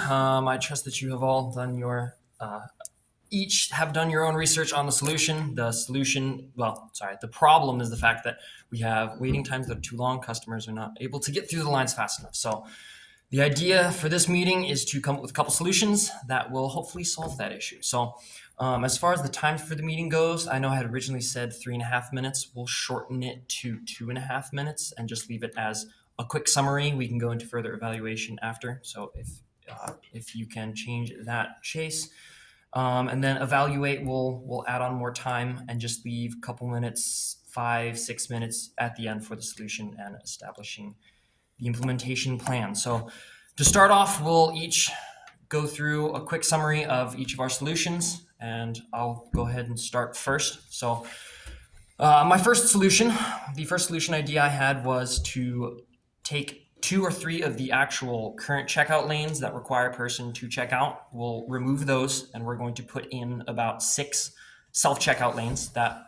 I trust that you have all done your each have done your own research on the solution. The problem is the fact that we have waiting times that are too long. Customers are not able to get through the lines fast enough. So the idea for this meeting is to come up with a couple solutions that will hopefully solve that issue. So as far as the time for the meeting goes, I know I had originally said 3.5 minutes. We'll shorten it to 2.5 minutes and just leave it as a quick summary. We can go into further evaluation after. So if you can change that, Chase. And then evaluate, we'll add on more time and just leave a couple minutes, 5-6 minutes at the end for the solution and establishing the implementation plan. So to start off, we'll each go through a quick summary of each of our solutions, and I'll go ahead and start first. So the first solution idea I had was to take 2 or 3 of the actual current checkout lanes that require a person to check out. We'll remove those, and we're going to put in about 6 self-checkout lanes that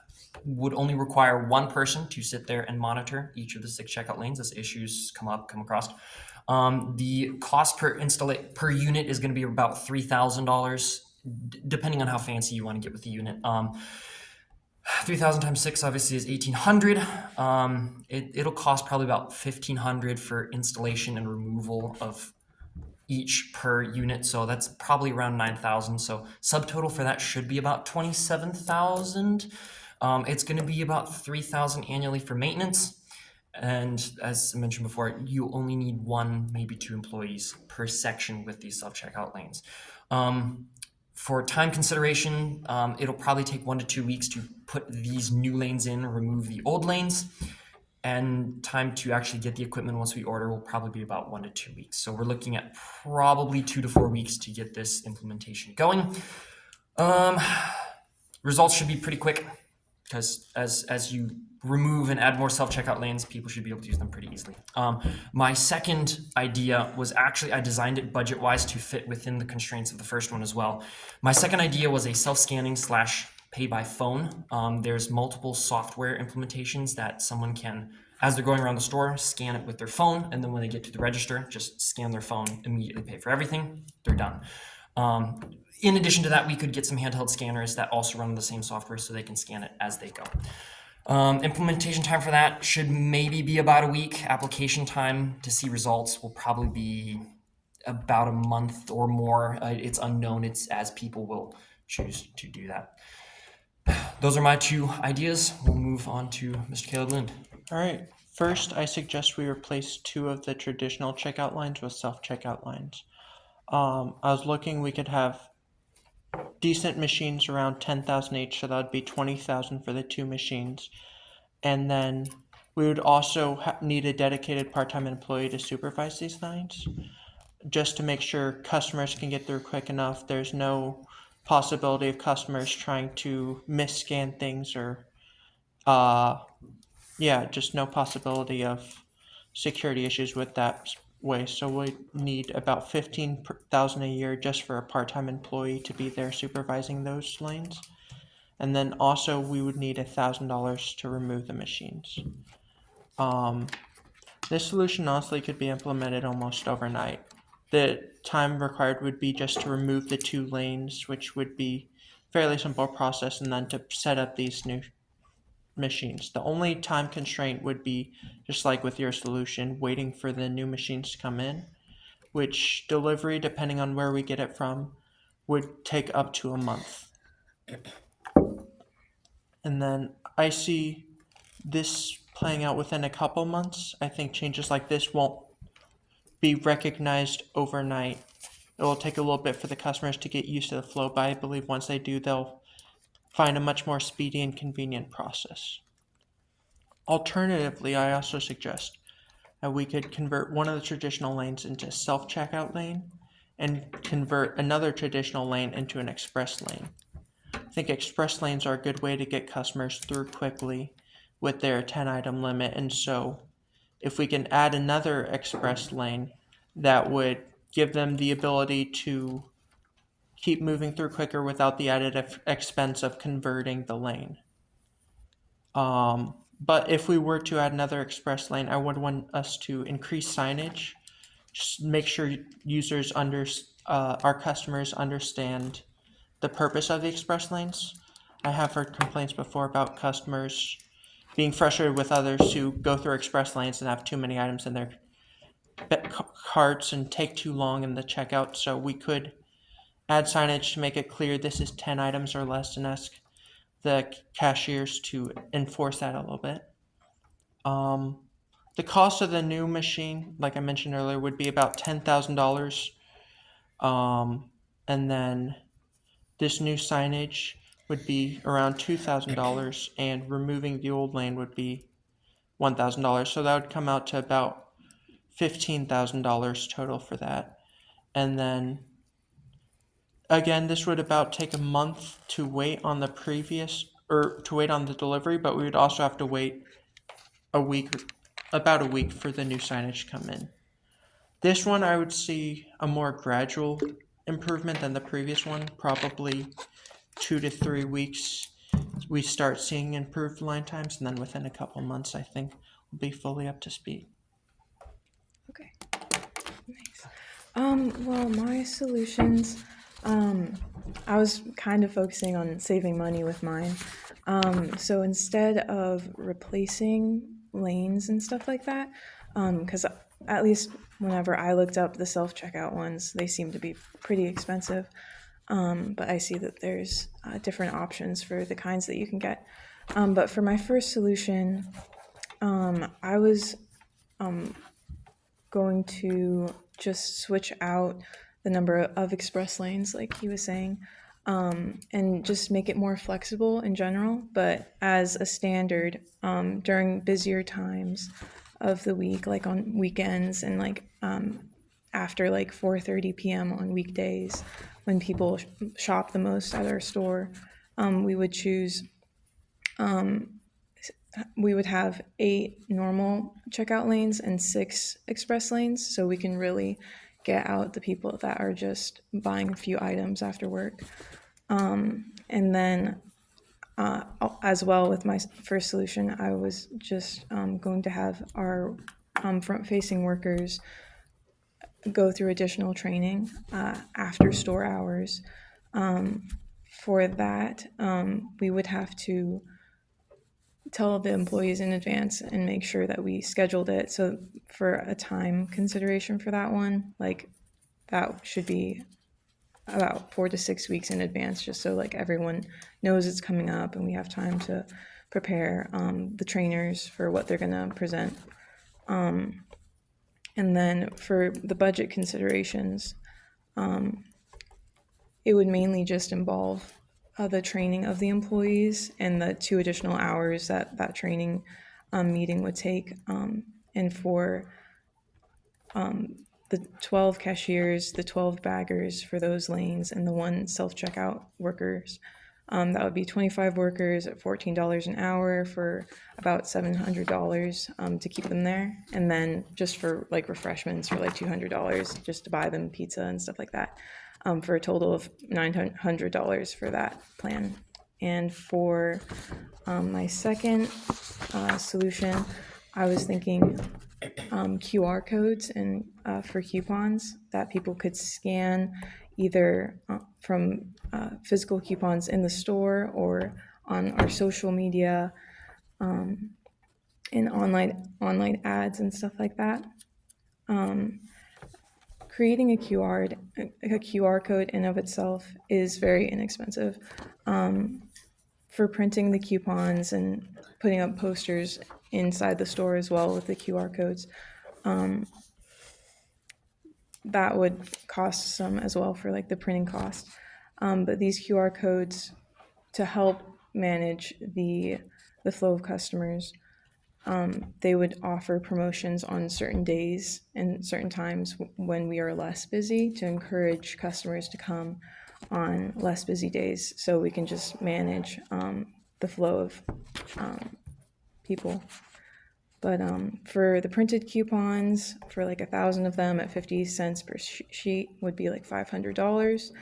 would only require one person to sit there and monitor each of the 6 checkout lanes as issues come across. The cost per unit is going to be about $3,000, depending on how fancy you want to get with the unit. 3,000 times 6 obviously is 1,800. It'll cost probably about 1,500 for installation and removal of each per unit, so that's probably around 9,000. So subtotal for that should be about 27,000. It's going to be about 3,000 annually for maintenance, and as I mentioned before, you only need 1, maybe 2 employees per section with these self-checkout lanes. For time consideration, it'll probably take 1 to 2 weeks to put these new lanes in, remove the old lanes, and time to actually get the equipment once we order will probably be about 1 to 2 weeks. So we're looking at probably 2 to 4 weeks to get this implementation going. Results should be pretty quick, because as you remove and add more self-checkout lanes, people should be able to use them pretty easily. My second idea was actually, I designed it budget-wise to fit within the constraints of the first one as well. My second idea was a self-scanning / pay by phone. There's multiple software implementations that someone can, as they're going around the store, scan it with their phone, and then when they get to the register, just scan their phone, immediately pay for everything, they're done. In addition to that, we could get some handheld scanners that also run the same software so they can scan it as they go. Implementation time for that should maybe be about a week. Application time to see results will probably be about a month or more. It's unknown. It's as people will choose to do that. Those are my 2 ideas. We'll move on to Mr. Caleb Lind. All right. First, I suggest we replace 2 of the traditional checkout lines with self-checkout lines. I was looking, we could have decent machines around 10,000 each, so that would be 20,000 for the 2 machines. And then we would also need a dedicated part-time employee to supervise these lines, just to make sure customers can get through quick enough. There's no possibility of customers trying to misscan things or just no possibility of security issues with that way. So we need about 15,000 a year just for a part-time employee to be there supervising those lanes. And then also we would need $1,000 to remove the machines. This solution honestly could be implemented almost overnight. The time required would be just to remove the 2 lanes, which would be a fairly simple process, and then to set up these new machines. The only time constraint would be, just like with your solution, waiting for the new machines to come in, which delivery, depending on where we get it from, would take up to a month. And then I see this playing out within a couple months. I think changes like this won't be recognized overnight. It will take a little bit for the customers to get used to the flow, but I believe once they do, they'll find a much more speedy and convenient process. Alternatively, I also suggest that we could convert one of the traditional lanes into self-checkout lane and convert another traditional lane into an express lane. I think express lanes are a good way to get customers through quickly with their 10-item limit, and so if we can add another express lane, that would give them the ability to keep moving through quicker without the added expense of converting the lane. But if we were to add another express lane, I would want us to increase signage just make sure our customers understand the purpose of the express lanes. I have heard complaints before about customers being frustrated with others who go through express lanes and have too many items in their carts and take too long in the checkout. So we could add signage to make it clear this is 10 items or less and ask the cashiers to enforce that a little bit. Um, the cost of the new machine, like I mentioned earlier, would be about $10,000. And then this new signage would be around $2,000, and removing the old lane would be $1,000. So that would come out to about $15,000 total for that. And then again, this would about take a month to wait on the delivery, but we would also have to wait about a week for the new signage to come in. This one I would see a more gradual improvement than the previous one, probably 2 to 3 weeks. We start seeing improved line times, and then within a couple months, I think we'll be fully up to speed. Okay. Nice. Well, my solutions, I was kind of focusing on saving money with mine. So instead of replacing lanes and stuff like that, because at least whenever I looked up the self-checkout ones, they seem to be pretty expensive. But I see that there's different options for the kinds that you can get. But for my first solution, I was going to just switch out the number of express lanes, like he was saying, and just make it more flexible in general. But as a standard, during busier times of the week, like on weekends and like after like 4:30 p.m. on weekdays, when people shop the most at our store, we would choose. We would have 8 normal checkout lanes and 6 express lanes, so we can really get out the people that are just buying a few items after work. And then as well, with my first solution, I was just going to have our front-facing workers go through additional training after store hours. For that, we would have to tell the employees in advance and make sure that we scheduled it. So for a time consideration for that one, like that should be about 4 to 6 weeks in advance, just so like everyone knows it's coming up and we have time to prepare the trainers for what they're going to present. And then for the budget considerations, it would mainly just involve the training of the employees and the 2 additional hours that training meeting would take. And for the 12 cashiers, the 12 baggers for those lanes, and the 1 self-checkout workers, that would be 25 workers at $14 an hour for about $700 to keep them there. And then just for like refreshments for like $200 just to buy them pizza and stuff like that, for a total of $900 for that plan. And for my second solution, I was thinking QR codes and for coupons that people could scan either from physical coupons in the store or on our social media, in online ads and stuff like that. Creating a QR code in of itself is very inexpensive. For printing the coupons and putting up posters inside the store as well with the QR codes, that would cost some as well for like the printing cost. But these QR codes, to help manage the flow of customers, they would offer promotions on certain days and certain times when we are less busy to encourage customers to come on less busy days, so we can just manage the flow of people. But for the printed coupons, for like 1,000 of them at 50 cents per sheet would be like $500.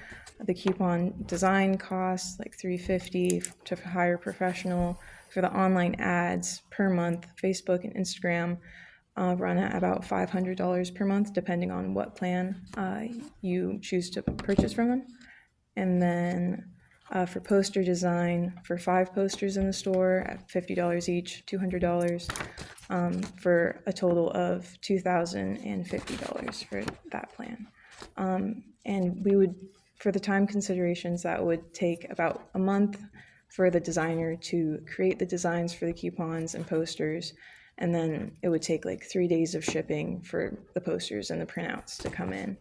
The coupon design costs like $350 to hire a professional. For the online ads per month, Facebook and Instagram, run at about $500 per month, depending on what plan you choose to purchase from them. And then for poster design, for 5 posters in the store at $50 each, $200, for a total of $2,050 for that plan. And we would, for the time considerations, that would take about a month for the designer to create the designs for the coupons and posters. And then it would take like 3 days of shipping for the posters and the printouts to come in.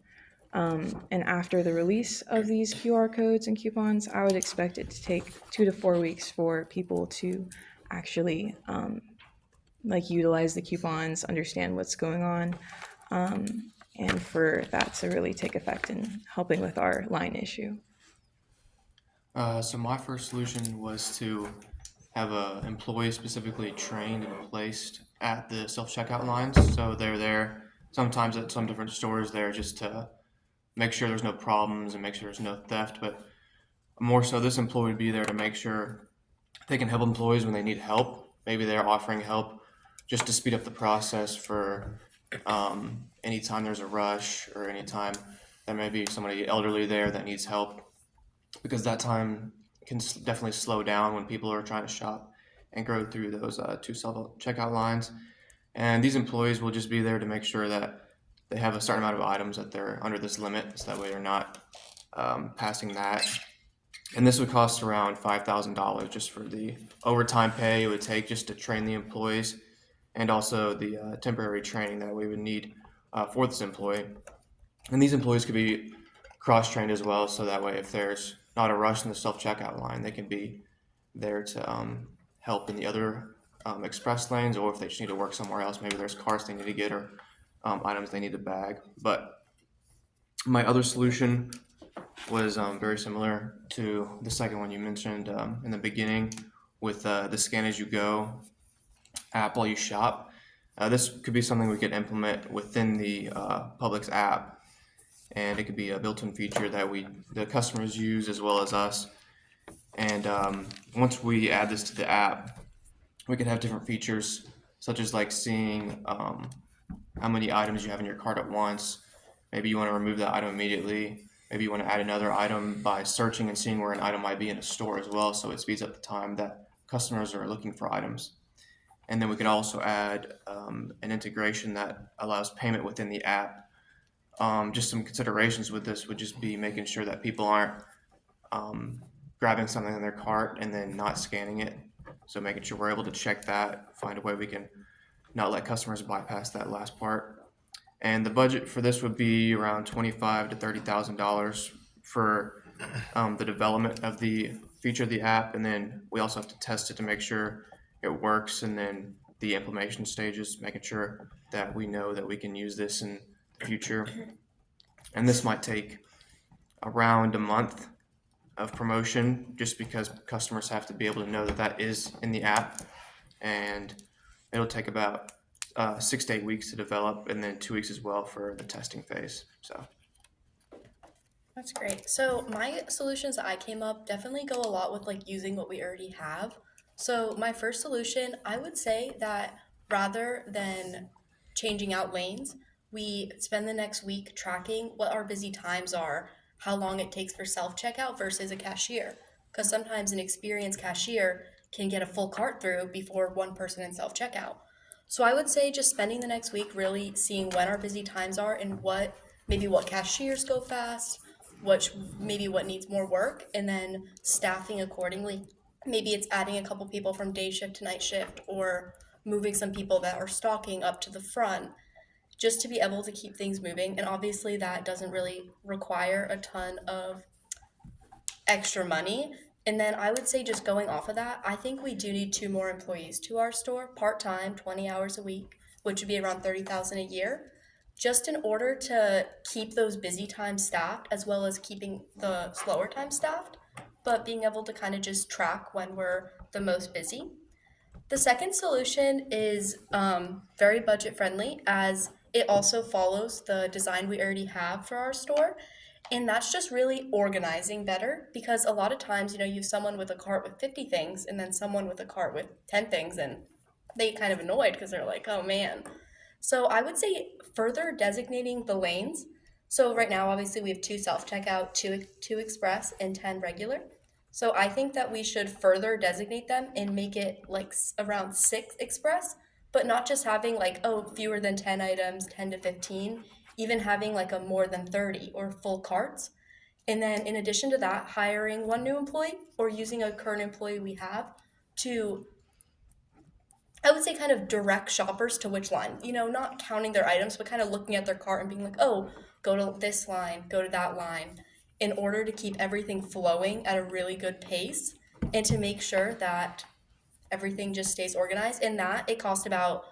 And after the release of these QR codes and coupons, I would expect it to take 2 to 4 weeks for people to actually like utilize the coupons, understand what's going on, and for that to really take effect in helping with our line issue. So my first solution was to have a employee specifically trained and placed at the self-checkout lines. So they're there sometimes at some different stores there just to make sure there's no problems and make sure there's no theft. But more so, this employee would be there to make sure they can help employees when they need help. Maybe they're offering help just to speed up the process for anytime there's a rush or anytime there may be somebody elderly there that needs help, because that time can definitely slow down when people are trying to shop and go through those two self checkout lines. And these employees will just be there to make sure that they have a certain amount of items that they're under this limit, so that way they're not passing that. And this would cost around $5,000 just for the overtime pay it would take just to train the employees, and also the temporary training that we would need for this employee. And these employees could be cross-trained as well, so that way if there's not a rush in the self-checkout line, they can be there to help in the other express lanes, or if they just need to work somewhere else, maybe there's cars they need to get or items they need to bag. But my other solution was very similar to the second one you mentioned in the beginning, with the Scan As You Go app while you shop. This could be something we could implement within the Publix app, and it could be a built-in feature that the customers use as well as us. And once we add this to the app, we can have different features, such as like seeing how many items you have in your cart at once. Maybe you want to remove that item immediately. Maybe you want to add another item by searching and seeing where an item might be in a store as well, so it speeds up the time that customers are looking for items. And then we could also add an integration that allows payment within the app. Just some considerations with this would just be making sure that people aren't grabbing something in their cart and then not scanning it. So making sure we're able to check that, find a way we can not let customers bypass that last part. And the budget for this would be around $25,000 to $30,000 for the development of the feature of the app, and then we also have to test it to make sure it works, and then the implementation stages, making sure that we know that we can use this in the future. And this might take around a month of promotion, just because customers have to be able to know that that is in the app, and it'll take about 6 to 8 weeks to develop, and then 2 weeks as well for the testing phase. So That's great. So my solutions that I came up definitely go a lot with like using what we already have. So my first solution, I would say that rather than changing out lanes, we spend the next week tracking what our busy times are, how long it takes for self-checkout versus a cashier. Because sometimes an experienced cashier can get a full cart through before one person in self-checkout. So I would say just spending the next week really seeing when our busy times are and what cashiers go fast, what needs more work, and then staffing accordingly. Maybe it's adding a couple people from day shift to night shift, or moving some people that are stocking up to the front, just to be able to keep things moving. And obviously that doesn't really require a ton of extra money. And then I would say, just going off of that, I think we do need 2 more employees to our store, part-time, 20 hours a week, which would be around 30,000 a year, just in order to keep those busy times staffed as well as keeping the slower time staffed, but being able to kind of just track when we're the most busy. The second solution is very budget friendly, as it also follows the design we already have for our store. And that's just really organizing better, because a lot of times, you have someone with a cart with 50 things and then someone with a cart with 10 things, and they get kind of annoyed because they're like, oh man. So I would say further designating the lanes. So right now, obviously, we have two self checkout, two express, and 10 regular. So I think that we should further designate them and make it like around 6 express, but not just having like, oh, fewer than 10 items, 10 to 15, even having like a more than 30 or full carts. And then in addition to that, hiring one new employee or using a current employee we have to, I would say, kind of direct shoppers to which line. Not counting their items, but kind of looking at their cart and being like, oh, go to this line, go to that line, in order to keep everything flowing at a really good pace and to make sure that everything just stays organized. And that it cost about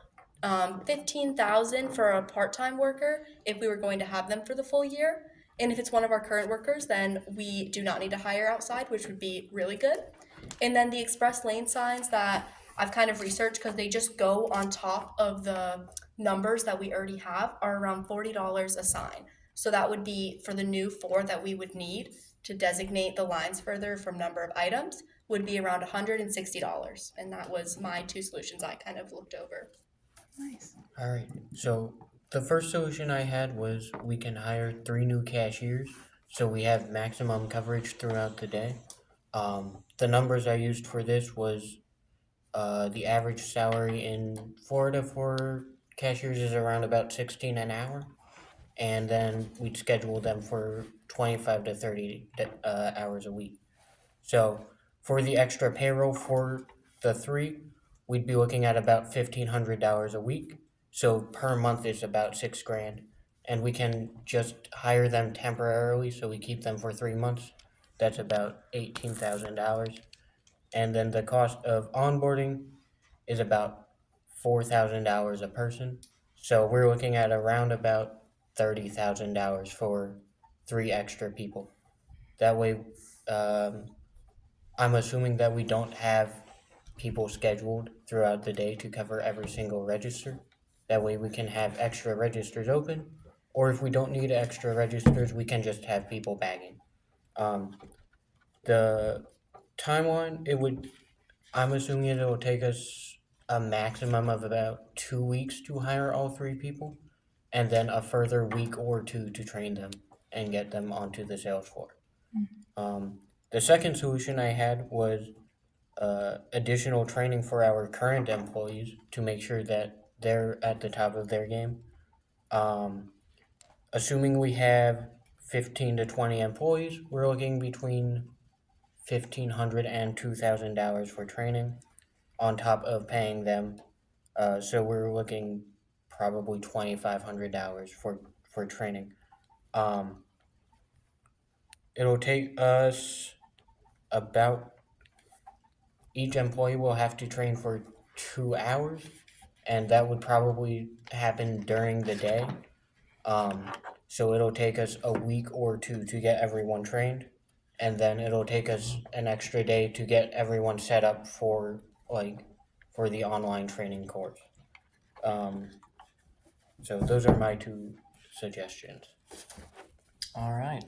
15,000 for a part-time worker if we were going to have them for the full year. And if it's one of our current workers, then we do not need to hire outside, which would be really good. And then the express lane signs that I've kind of researched, because they just go on top of the numbers that we already have, are around $40 a sign. So that would be for the new 4 that we would need to designate the lines further from number of items, would be around $160. And that was my 2 solutions I kind of looked over. Nice. All right. So the first solution I had was we can hire 3 new cashiers, so we have maximum coverage throughout the day. The numbers I used for this was the average salary in Florida for cashiers is around about 16 an hour, and then we'd schedule them for 25 to 30 hours a week. So for the extra payroll for the 3, we'd be looking at about $1,500 a week. So per month is about $6,000, and we can just hire them temporarily. So we keep them for 3 months. That's about $18,000, and then the cost of onboarding is about $4,000 a person. So we're looking at around about $30,000 for 3 extra people. That way, I'm assuming that we don't have people scheduled throughout the day to cover every single register. That way we can have extra registers open, or if we don't need extra registers, we can just have people bagging. The timeline, I'm assuming it'll take us a maximum of about 2 weeks to hire all 3 people, and then a further week or 2 to train them and get them onto the sales floor. The second solution I had was additional training for our current employees to make sure that they're at the top of their game. Assuming we have 15 to 20 employees, we're looking between $1,500 and $2,000 for training, on top of paying them. So we're looking probably $2,500 for training. It'll take us about, each employee will have to train for 2 hours, and that would probably happen during the day. So it'll take us a week or 2 to get everyone trained, and then it'll take us an extra day to get everyone set up for the online training course. So those are my 2 suggestions. All right.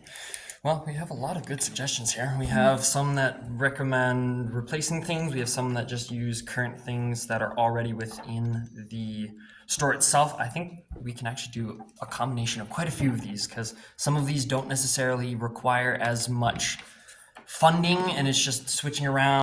Well, we have a lot of good suggestions here. We have some that recommend replacing things. We have some that just use current things that are already within the store itself. I think we can actually do a combination of quite a few of these, because some of these don't necessarily require as much funding, and it's just switching around